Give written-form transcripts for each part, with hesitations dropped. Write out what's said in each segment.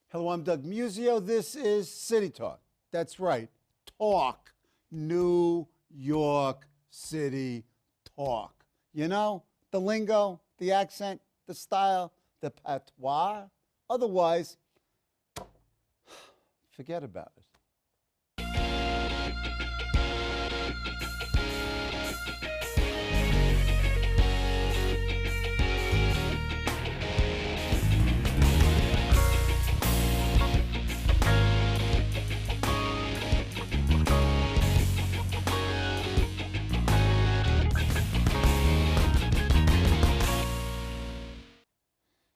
Hello, I'm Doug Muzzio. This is City Talk. That's right, talk. New York City talk. You know, the lingo, the accent, the style, the patois. Otherwise, forget about it.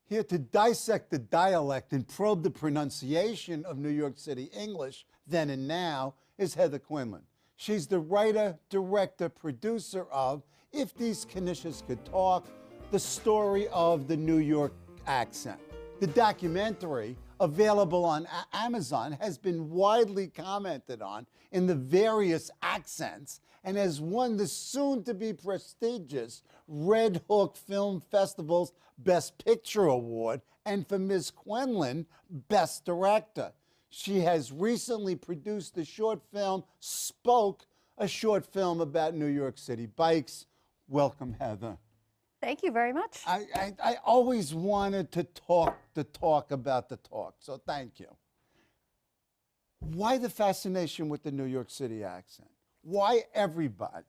Here to dissect the dialect and probe the pronunciation of New York City English then and now is Heather Quinlan. She's the writer, director, producer of If These Knishes Could Talk, the story of the New York accent. The documentary, available on Amazon, has been widely commented on in the various accents and has won the soon-to-be prestigious Red Hook Film Festival's Best Picture Award, and for Ms. Quinlan, Best Director. She has recently produced the short film Spoke, a short film about New York City bikes. Welcome, Heather. Thank you very much. I always wanted to talk about the talk, so thank you. Why the fascination with the New York City accent? Why everybody?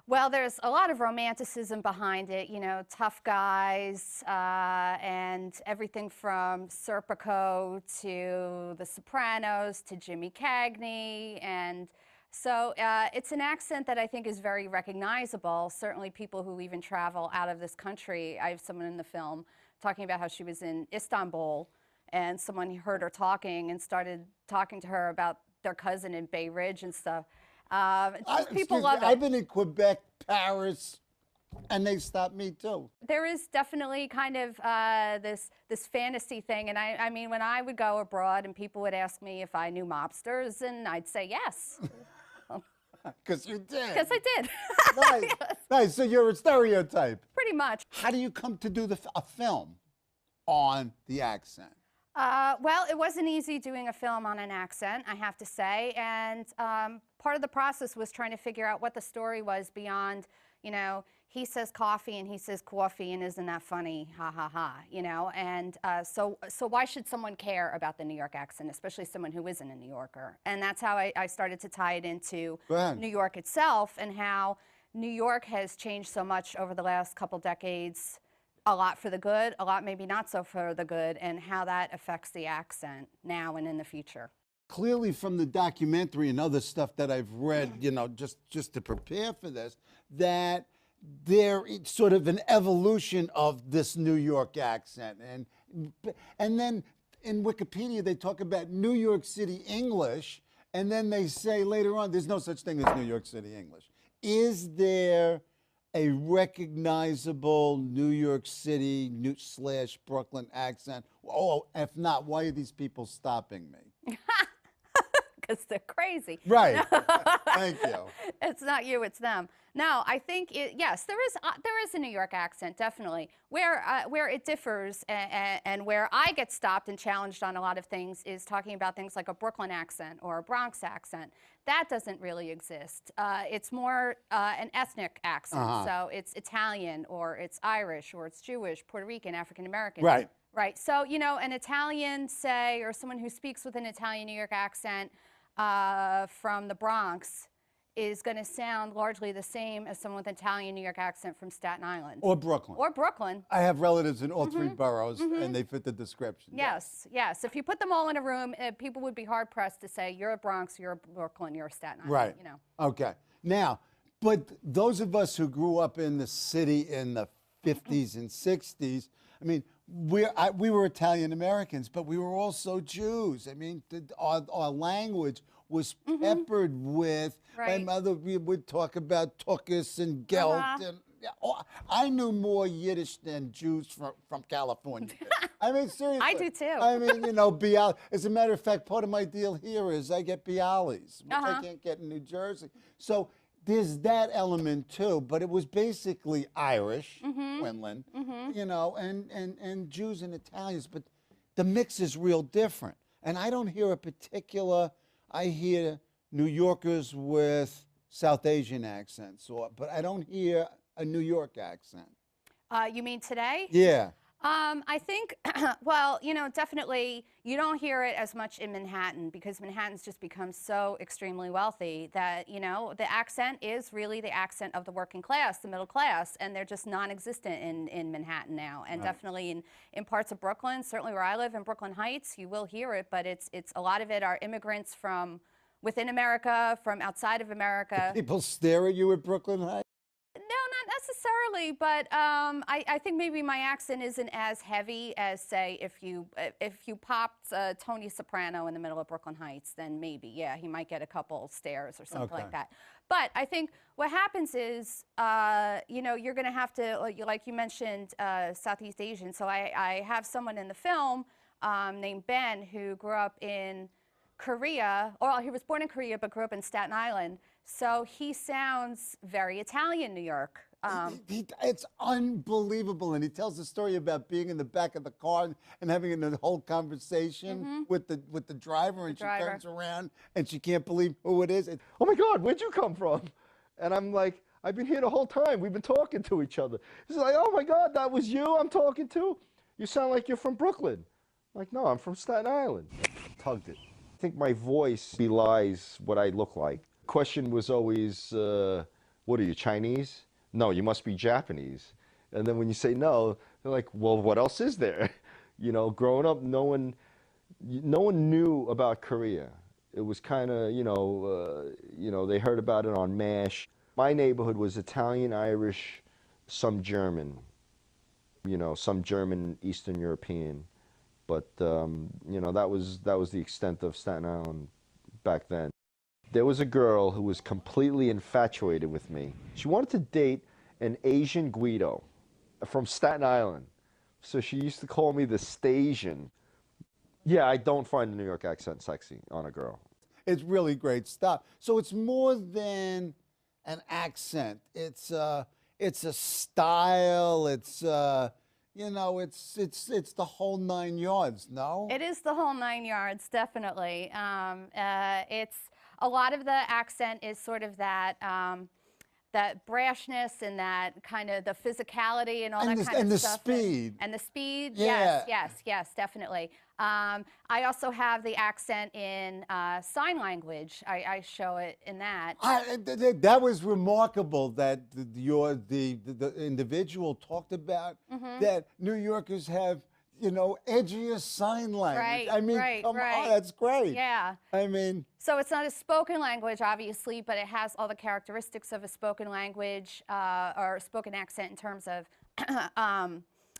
Well, there's a lot of romanticism behind it, you know, tough guys and everything from Serpico to The Sopranos to Jimmy Cagney. And so it's an accent that I think is very recognizable. Certainly people who even travel out of this country. I have someone in the film talking about how she was in Istanbul and someone heard her talking and started talking to her about their cousin in Bay Ridge and stuff. People love it. I've been in Quebec, Paris, and they stopped me too. There is definitely kind of this fantasy thing, and I mean, when I would go abroad and people would ask me if I knew mobsters, and I'd say yes. Because you did. Because I did. Nice. Yes. Nice. So you're a stereotype. Pretty much. How do you come to do a film on the accent? Well, it wasn't easy doing a film on an accent, I have to say, and part of the process was trying to figure out what the story was beyond, you know, he says coffee and he says coffee and isn't that funny, ha ha ha, you know, and so why should someone care about the New York accent, especially someone who isn't a New Yorker? And that's how I started to tie it into New York itself and how New York has changed so much over the last couple decades. A lot for the good, a lot maybe not so for the good, and how that affects the accent now and in the future. Clearly from the documentary and other stuff that I've read, you know, just to prepare for this, that there is sort of an evolution of this New York accent. And then in Wikipedia, they talk about New York City English, and then they say later on, there's no such thing as New York City English. Is there a recognizable New York City / Brooklyn accent? Oh, if not, why are these people stopping me? Because they're crazy. Right. Thank you. It's not you, it's them. No, I think yes, there is a New York accent, definitely. Where it differs and where I get stopped and challenged on a lot of things is talking about things like a Brooklyn accent or a Bronx accent. That doesn't really exist. It's more an ethnic accent. So it's Italian or it's Irish or it's Jewish, Puerto Rican, African American. Right. Right. So, you know, an Italian, say, or someone who speaks with an Italian New York accent from the Bronx is going to sound largely the same as someone with an Italian New York accent from Staten Island. Or Brooklyn. Or Brooklyn. I have relatives in all three boroughs, and they fit the description. Yes, yes. If you put them all in a room, people would be hard-pressed to say, you're a Bronx, you're a Brooklyn, you're a Staten Island. Right. You know. Okay. Now, but those of us who grew up in the city in the 50s and 60s, I mean, we were Italian Americans, but we were also Jews. I mean, our language was peppered with, my mother would talk about tuchus and gelt. And I knew more Yiddish than Jews from California. I mean, seriously. I do too. I mean, you know, Bialy. As a matter of fact, part of my deal here is I get Bialys, which I can't get in New Jersey. So there's that element too, but it was basically Irish, Quinlan, you know, and Jews and Italians. But the mix is real different. And I don't hear a particular, I hear New Yorkers with South Asian accents, but I don't hear a New York accent. You mean today? Yeah. I think, well, you know, definitely you don't hear it as much in Manhattan because Manhattan's just become so extremely wealthy that, you know, the accent is really the accent of the working class, the middle class, and they're just non-existent in Manhattan now. And definitely in parts of Brooklyn, certainly where I live in Brooklyn Heights, you will hear it, but it's a lot of it are immigrants from within America, from outside of America. Do people stare at you at Brooklyn Heights? No, not necessarily, but I think maybe my accent isn't as heavy as, say, if you popped Tony Soprano in the middle of Brooklyn Heights, then maybe, yeah, he might get a couple stares or something like that. But I think what happens is, you know, you're going to have to, like you mentioned, Southeast Asian. So I have someone in the film named Ben who grew up in Korea, or he was born in Korea but grew up in Staten Island. So he sounds very Italian, New York. It's unbelievable, and he tells the story about being in the back of the car and having a whole conversation with the driver, and she turns around and she can't believe who it is. Oh my God, where'd you come from? And I'm like, I've been here the whole time. We've been talking to each other. He's like, oh my God, that was you I'm talking to? You sound like you're from Brooklyn. I'm like, no, I'm from Staten Island. Tugged it. I think my voice belies what I look like. Question was always, what are you, Chinese? No, you must be Japanese. And then when you say no, they're like, well, what else is there? You know, growing up, no one knew about Korea. It was kind of, you know, they heard about it on MASH. My neighborhood was Italian, Irish, some German, you know, some German, Eastern European. But, you know, that was the extent of Staten Island back then. There was a girl who was completely infatuated with me. She wanted to date an Asian Guido from Staten Island. So she used to call me the Stasian. Yeah, I don't find the New York accent sexy on a girl. It's really great stuff. So it's more than an accent. It's a style. It's you know, it's the whole 9 yards. No. It is the whole 9 yards, definitely. It's a lot of the accent is sort of that that brashness and that kind of the physicality and all that kind of stuff. And the speed. And the speed, yeah. yes, definitely. I also have the accent in sign language. I show it in that. That was remarkable that the individual talked about that New Yorkers have, you know, edgier sign language. Right, I mean, come on, that's great. Yeah. I mean. So it's not a spoken language, obviously, but it has all the characteristics of a spoken language or a spoken accent in terms of,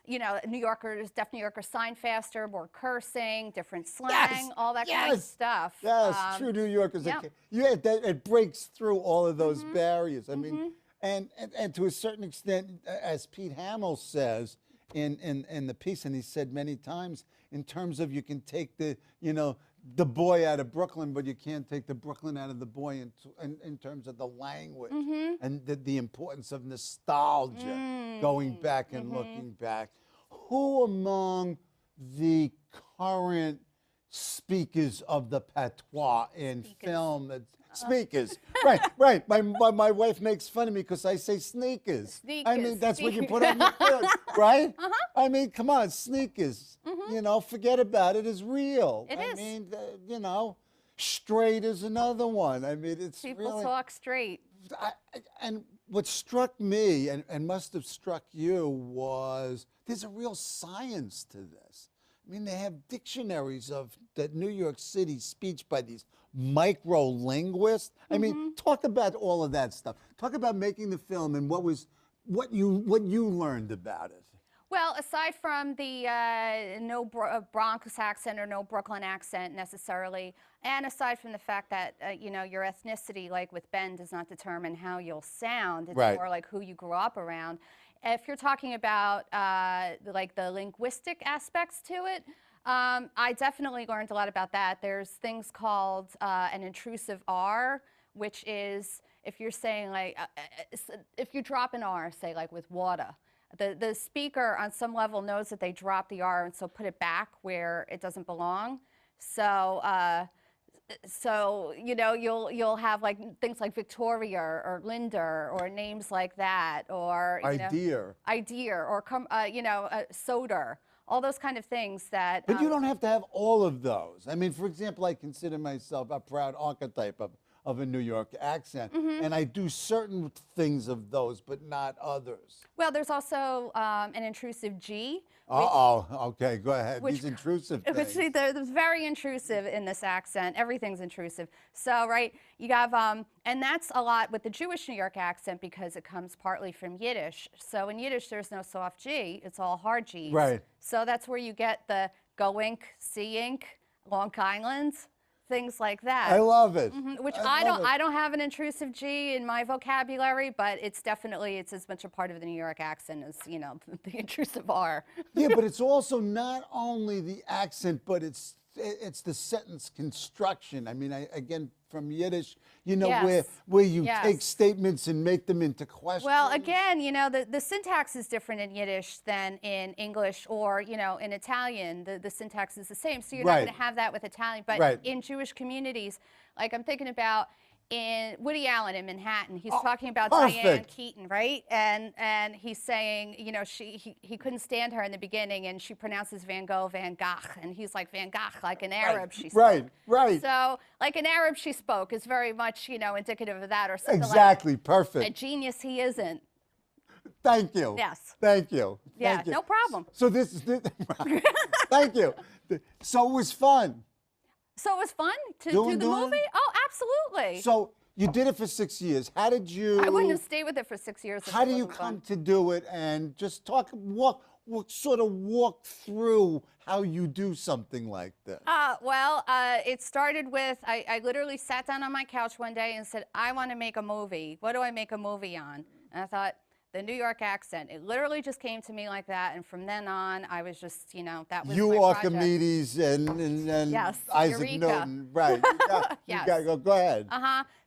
you know, New Yorkers, deaf New Yorkers sign faster, more cursing, different slang, all that kind of stuff. Yes, true New Yorkers. Yeah, it breaks through all of those barriers. I mean, and to a certain extent, as Pete Hamill says, in the piece, and he said many times, in terms of you can take the, you know, the boy out of Brooklyn, but you can't take the Brooklyn out of the boy in terms of the language and the importance of nostalgia, going back and looking back. Who among the current speakers of the patois in film, speakers, right. My wife makes fun of me because I say sneakers. I mean, that's what you put on your kids, right? I mean, come on, sneakers. You know, forget about it. It's real. It is. I mean, you know, straight is another one. I mean, it's People really, talk straight. and what struck me and must have struck you was there's a real science to this. I mean, they have dictionaries of the New York City speech by these micro-linguists. I mean, talk about all of that stuff. Talk about making the film and what you learned about it. Well, aside from the no Bronx accent or no Brooklyn accent necessarily, and aside from the fact that, you know, your ethnicity, like with Ben, does not determine how you'll sound. It's more like who you grew up around. If you're talking about like the linguistic aspects to it, I definitely learned a lot about that. There's things called an intrusive R, which is if you're saying like, if you drop an R, say like with water, the speaker on some level knows that they dropped the R, and so put it back where it doesn't belong. So so you know, you'll have like things like Victoria or Linda or names like that, or Idea. or you know, soda, all those kind of things that. But you don't have to have all of those. I mean, for example, I consider myself a proud archetype of a New York accent, and I do certain things of those, but not others. Well, there's also an intrusive G. Okay, go ahead. These intrusive things. Which they're very intrusive in this accent. Everything's intrusive. So, right, you have, and that's a lot with the Jewish New York accent because it comes partly from Yiddish. So in Yiddish, there's no soft G. It's all hard Gs. Right. So that's where you get the go-ink, see-ink, Long Island, things like that. I love it. Which I don't have an intrusive G in my vocabulary, but it's definitely, it's as much a part of the New York accent as, you know, the intrusive R. Yeah, but it's also not only the accent, but it's the sentence construction. I mean, again, from Yiddish, you know, where you take statements and make them into questions. Well, again, you know, the syntax is different in Yiddish than in English, or, you know, in Italian, the syntax is the same. So you're not going to have that with Italian. But in Jewish communities, like I'm thinking about in Woody Allen in Manhattan, he's talking about Diane Keaton, right? And he's saying, you know, he couldn't stand her in the beginning, and she pronounces Van Gogh, Van Gogh, and he's like Van Gogh, like an Arab she spoke. Right. So, like an Arab she spoke is very much, you know, indicative of that, or something exactly, like perfect. A genius he isn't. Thank you. Yes. Thank you. Yeah, Thank you. no problem. So this is, thank you. So it was fun. So it was fun to do the movie? Oh, absolutely. So you did it for 6 years. How did you? I wouldn't have stayed with it for 6 years. How do you come to do it? And just sort of walk through how you do something like this. Well, it started with, I literally sat down on my couch one day and said, I want to make a movie. What do I make a movie on? And I thought, the New York accent. It literally just came to me like that, and from then on, I was just, you know, that was my project. Archimedes and yes, Isaac Eureka. Newton, right? You got go ahead.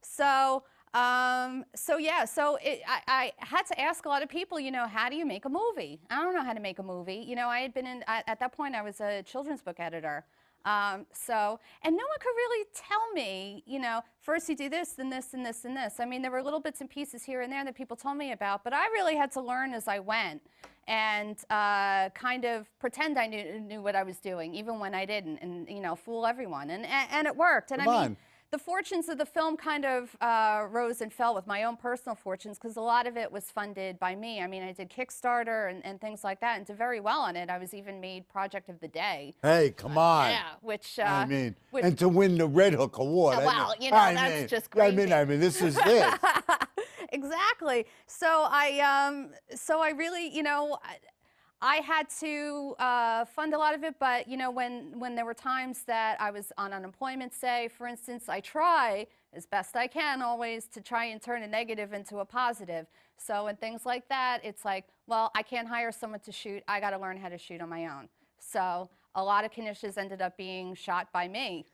So yeah, so I had to ask a lot of people, you know, how do you make a movie? I don't know how to make a movie. You know, I had been at that point, I was a children's book editor. And no one could really tell me, you know, first you do this, then this, and this, and this. I mean, there were little bits and pieces here and there that people told me about, but I really had to learn as I went and kind of pretend I knew what I was doing, even when I didn't, and, you know, fool everyone. And it worked. And I mean, the fortunes of the film kind of rose and fell with my own personal fortunes, because a lot of it was funded by me. I mean, I did Kickstarter and things like that, and did very well on it. I was even made Project of the Day. Hey, come on. Yeah, which... I mean, and to win the Red Hook Award. Well, you know, that's just great. I mean, this is this. Exactly. So I really, you know... I had to fund a lot of it, but you know, when there were times that I was on unemployment, say, for instance, I try as best I can always to try and turn a negative into a positive. So in things like that, it's like, well, I can't hire someone to shoot. I got to learn how to shoot on my own. So a lot of Knishes ended up being shot by me.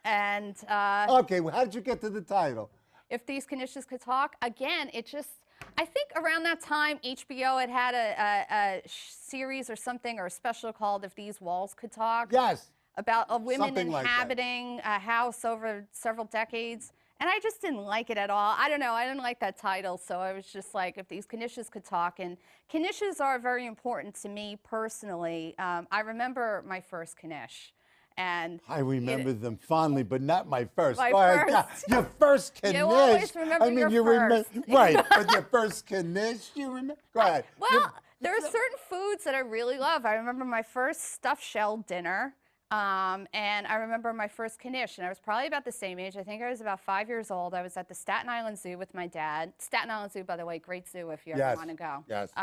And okay, well, how did you get to the title? If These Knishes Could Talk, again, it just. I think around that time, HBO had a series or something, or a special called If These Walls Could Talk. Yes. About a women something inhabiting a house over several decades. And I just didn't like it at all. I don't know, I didn't like that title, so I was just like, if these Knishes could talk. And Knishes are very important to me personally. I remember my first Knish. And I remember them fondly, but not my first. My first. Your first Knish. You always remember your first. Right, but your first Knish, you remember? Go ahead. Well, there are certain foods that I really love. I remember my first stuffed shell dinner, and I remember my first Knish, and I was probably about the same age. I think I was about 5 years old. I was at the Staten Island Zoo with my dad. Staten Island Zoo, by the way, great zoo if you ever want to go. Yes.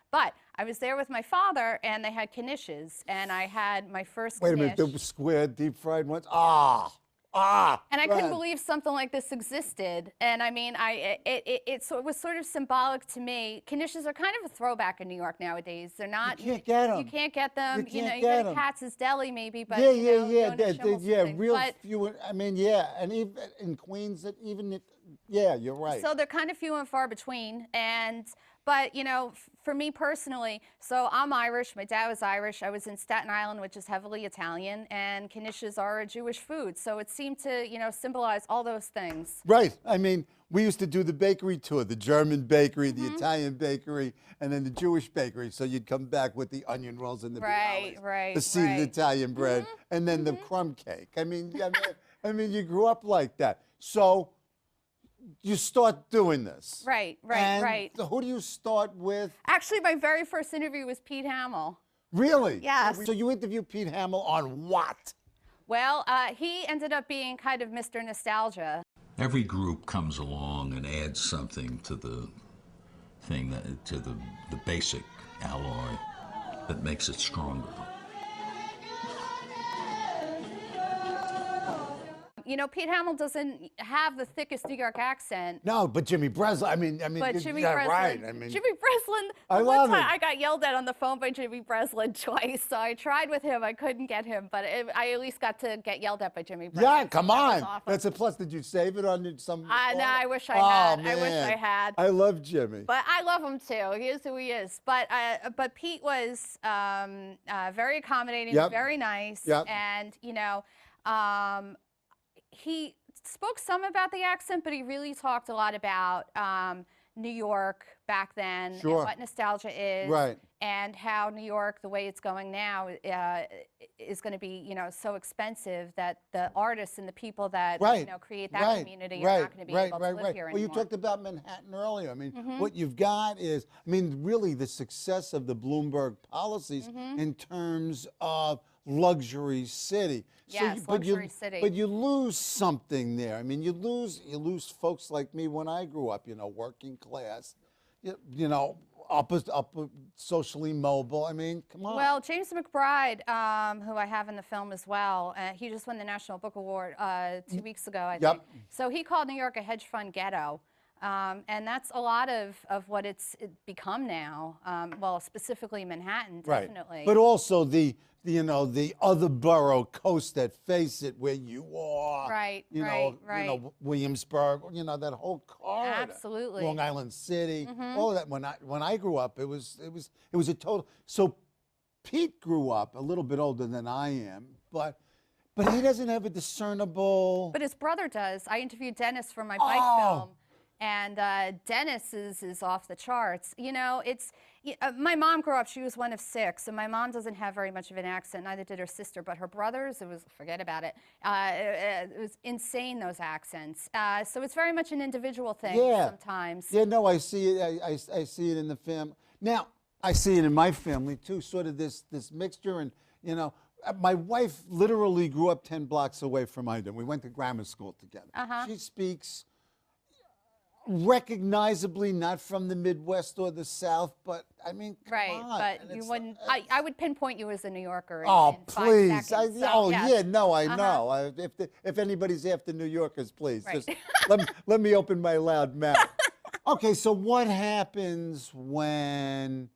But I was there with my father, and they had Knishes, and I had my first Wait a Knish. minute, the square deep-fried ones? And I couldn't believe something like this existed. And I mean, it was sort of symbolic to me. Knishes are kind of a throwback in New York nowadays. They're not. You can't get them. You can't get them. You know, can't you go get to them. Katz's Deli maybe, but real few. I mean, yeah, and even in Queens, you're right. So they're kind of few and far between. But, you know, for me personally, so I'm Irish, my dad was Irish, I was in Staten Island, which is heavily Italian, and knishes are a Jewish food. So it seemed to, you know, symbolize all those things. Right. I mean, we used to do the bakery tour, the German bakery, the Italian bakery, and then the Jewish bakery. So you'd come back with the onion rolls and the bialys, the seeded Italian bread, and then the crumb cake. I mean, you grew up like that. So you start doing this. Right. And who do you start with? Actually, my very first interview was Pete Hamill. Really? Yes. So you interviewed Pete Hamill on what? Well, he ended up being kind of Mr. Nostalgia. Every group comes along and adds something to the thing, to the basic alloy that makes it stronger. You know, Pete Hamill doesn't have the thickest New York accent. No, but Jimmy Breslin. I mean, But Jimmy yeah, Breslin, right. I mean, Jimmy Breslin. I one love time it. I got yelled at on the phone by Jimmy Breslin twice. So I tried with him. I couldn't get him, but I at least got to get yelled at by Jimmy Breslin. Yeah, come so that on. was awesome. That's a plus. Did you save it on some? No, I wish I Oh, had. man. I wish I had. I love Jimmy. But I love him too. He is who he is. But Pete was very accommodating, very nice, and you know, he spoke some about the accent, but he really talked a lot about New York back then, and what nostalgia is, and how New York, the way it's going now, is going to be, you know, so expensive that the artists and the people that you know create that community are not going to be able to live here anymore. Well, you talked about Manhattan earlier. I mean, what you've got is, I mean, really the success of the Bloomberg policies in terms of luxury city. Yes, luxury city. But you lose something there. I mean, you lose folks like me when I grew up, you know, working class, you know, up socially mobile. I mean, come on. Well, James McBride, who I have in the film as well, he just won the National Book Award 2 weeks ago, I think. So he called New York a hedge fund ghetto. And that's a lot of what it's become now. Well, specifically Manhattan, definitely. But also the other borough coast that face it, where you are. You know, Williamsburg. You know, that whole corridor. Absolutely. Long Island City. All of that. When I grew up, it was a total. So Pete grew up a little bit older than I am, but he doesn't have a discernible. But his brother does. I interviewed Dennis for my bike film. And Dennis is off the charts. You know, it's my mom grew up. She was one of 6, and my mom doesn't have very much of an accent. Neither did her sister. But her brothers, it was, forget about it. It was insane, those accents. So it's very much an individual thing sometimes. Yeah, no, I see it. I see it in the film. Now I see it in my family too. Sort of this mixture, and you know. My wife literally grew up 10 blocks away from I did. We went to grammar school together. She speaks recognizably not from the Midwest or the South, but I mean, come on. But you wouldn't. I would pinpoint you as a New Yorker. In 5 please! seconds, Yeah, no, I know. If anybody's after New Yorkers, please just let me open my loud mouth. Okay, so what happens when?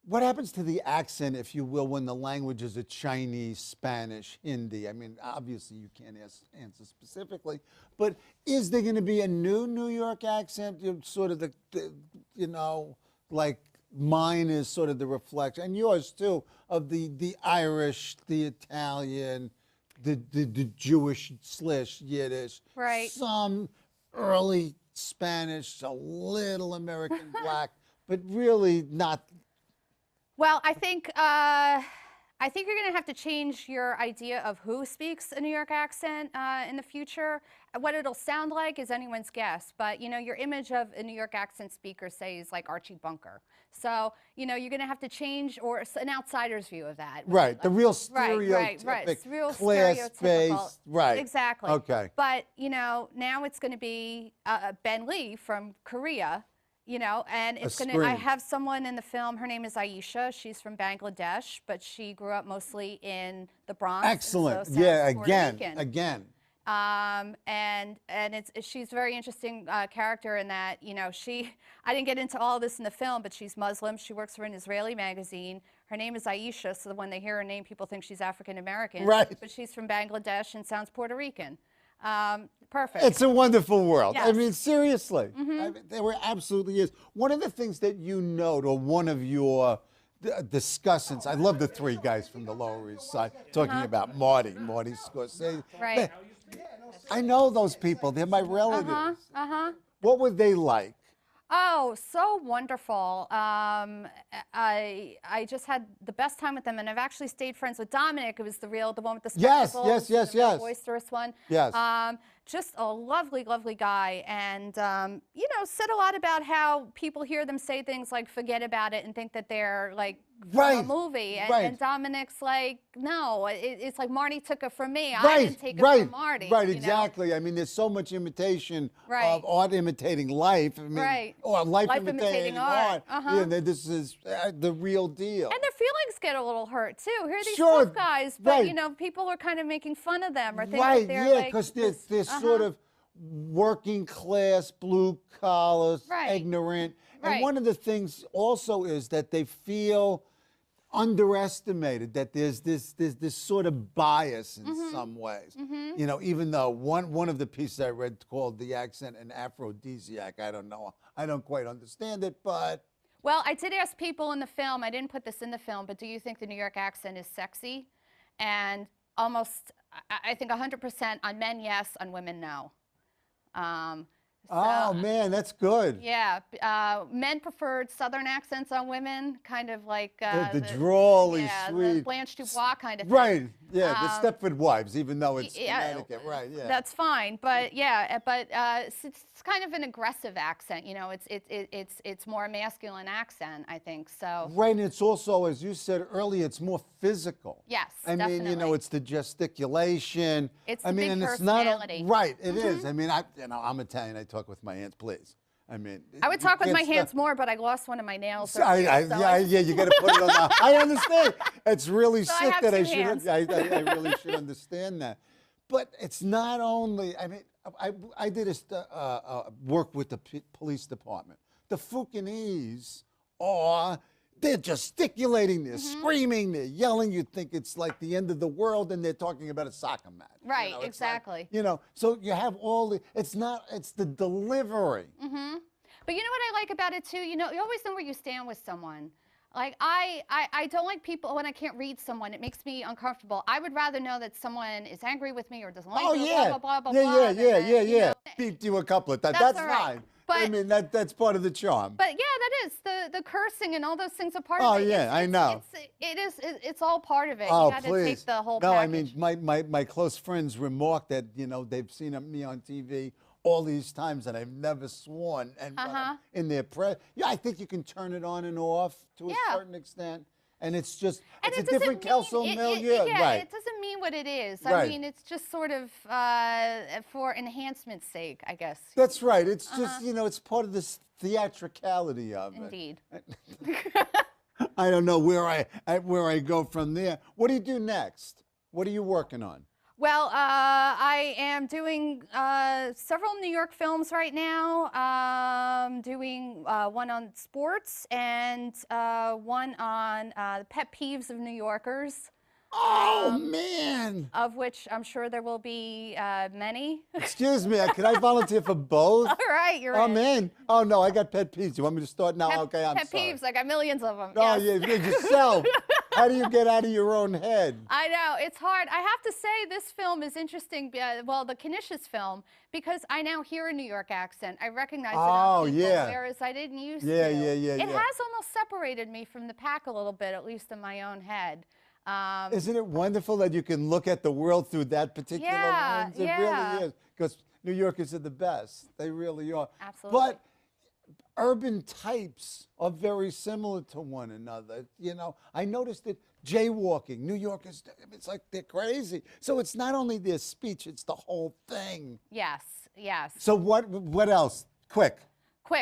What happens to the accent, if you will, when the language is a Chinese, Spanish, Hindi? I mean, obviously you can't answer specifically, but is there going to be a new New York accent? Sort of you know, like mine is sort of the reflection, and yours too, of the Irish, the Italian, the Jewish / Yiddish, some early Spanish, a little American Black, but really not. Well, I think you're going to have to change your idea of who speaks a New York accent in the future. What it'll sound like is anyone's guess, but you know, your image of a New York accent speaker, say, is like Archie Bunker. So you know, you're going to have to change, or an outsider's view of that. Right, the real stereotypic, real class-based, exactly. Okay. But you know, now it's going to be Ben Lee from Korea. You know, and it's going to, I have someone in the film, her name is Aisha. She's from Bangladesh, but she grew up mostly in the Bronx. Excellent. So yeah, again. And she's a very interesting character in that, you know, I didn't get into all this in the film, but she's Muslim. She works for an Israeli magazine. Her name is Aisha, so when they hear her name, people think she's African American. Right. But she's from Bangladesh and sounds Puerto Rican. Perfect. It's a wonderful world. I Yes. mean, seriously. I mean, there absolutely is. One of the things that you note, or one of your discussants, I love the three guys from the Lower East Side talking about Marty Scorsese. Right. Man, I know those people. They're my relatives. What were they like? Oh, so wonderful. I just had the best time with them, and I've actually stayed friends with Dominic. It was the one with the Yes, spectacles. yes, the real yes. boisterous one. Yes. Just a lovely, lovely guy, and you know, said a lot about how people hear them say things like "forget about it" and think that they're like from a Right, movie. And, right. and Dominic's like, no, it's like Marty took it from me. I Right, didn't take it right, from Marty. right, you know? exactly. I mean, there's so much imitation Right. of art imitating life. I mean, Right. or life Life imitating imitating art. art. Yeah, this is the real deal. And their feelings get a little hurt too. Here are these Sure, tough guys, but right. you know, people are kind of making fun of them or think Right, that they're yeah, like because this- they're sort of working class, blue collar, Right. ignorant. And Right. one of the things also is that they feel underestimated, that there's this sort of bias in some ways. You know, even though one of the pieces I read called "The Accent an Aphrodisiac," I don't know, I don't quite understand it, but Well, I did ask people in the film. I didn't put this in the film, but do you think the New York accent is sexy? And almost, I think 100% on men, yes. On women, no. oh man, that's good. Yeah, men preferred Southern accents on women, kind of like The drawly, yeah, the sweet. Blanche Dubois kind of thing. Right, yeah, the Stepford Wives, even though it's yeah, Connecticut, right, yeah. That's fine, but yeah, but it's kind of an aggressive accent. You know, it's more a masculine accent, I think. So Right, and it's also, as you said earlier, it's more physical. yes, I mean, you know, definitely. it's the gesticulation. It's I the mean, big and it's personality. not right. It is. I mean, I'm Italian. I talk with my hands, please. I mean, I would you talk with can't my stop- hands more, but I lost one of my nails. So yeah, you got to put it on. I understand. It's really So I sick have that I two should. hands. I really should understand that. But it's not only. I mean, I did work with the police department. The Fukinese are. They're gesticulating, they're screaming, they're yelling. You think it's like the end of the world, and they're talking about a soccer match. You Right, know, it's exactly. Like, you know, so you have all the. It's the delivery. But you know what I like about it too? You know, you always know where you stand with someone. Like I don't like people when I can't read someone. It makes me uncomfortable. I would rather know that someone is angry with me or doesn't like me. Yeah. Blah blah blah blah yeah, blah. yeah, and yeah, then, you yeah. know, Beat you a couple of times. That's That's all right. fine. But- I mean, that's part of the charm. But yeah, that is the cursing and all those things are part Oh, of it. yeah, I know. It's all part of it. Oh, You got to please. take the whole no, package. I mean, my close friends remark that, you know, they've seen me on TV all these times and I've never sworn. And in their press, yeah, I think you can turn it on and off to a Yeah. certain extent. And it's just, And it's it a different doesn't Kelso mean, milieu. yeah, Right. it doesn't mean what it is. Right. I mean, it's just sort of for enhancement's sake, I guess. That's right. It's just, you know, it's part of this theatricality of it. Indeed. I don't know where I go from there. What do you do next? What are you working on? Well, I am doing several New York films right now. Doing one on sports and one on the pet peeves of New Yorkers, Oh, man. of which I'm sure there will be many. Excuse me. Can I volunteer for both? All right, you're I'm in. in. Oh, no, I got pet peeves. You want me to start now? Okay, I'm Pet sorry. peeves, I got millions of them. Oh, yes. yeah, yourself. How do you get out of your own head? I know, it's hard. I have to say this film is interesting, well, the Knishes film, because I now hear a New York accent. I recognize it on Oh, people, yeah. whereas I didn't used Yeah, to. yeah, yeah, It yeah. has almost separated me from the pack a little bit, at least in my own head. Isn't it wonderful that you can look at the world through that particular Yeah, lens? It yeah. really is. Because New Yorkers are the best. They really are. Absolutely. But urban types are very similar to one another. You know, I noticed it jaywalking. New Yorkers, it's like they're crazy. So it's not only their speech, it's the whole thing. Yes, yes. So what else? Quick.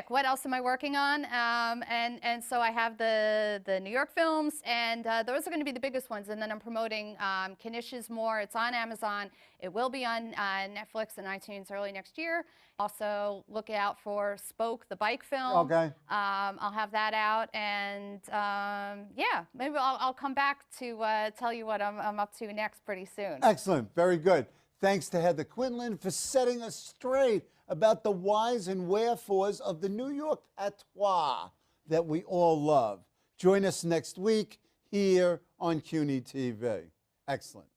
What else am I working on? And so I have the New York films, and those are going to be the biggest ones. And then I'm promoting Knishes more. It's on Amazon. It will be on Netflix and iTunes early next year. Also, look out for Spoke, the bike film. Okay. I'll have that out, and yeah, maybe I'll come back to tell you what I'm up to next pretty soon. Excellent. Very good. Thanks to Heather Quinlan for setting us straight about the whys and wherefores of the New York patois that we all love. Join us next week here on CUNY TV. Excellent.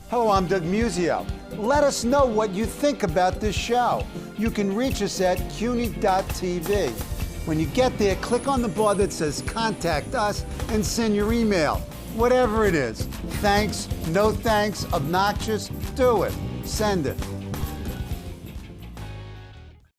Hello, I'm Doug Muzzio. Let us know what you think about this show. You can reach us at CUNY.TV. When you get there, click on the bar that says Contact Us and send your email. Whatever it is. Thanks, no thanks, obnoxious, do it. Send it.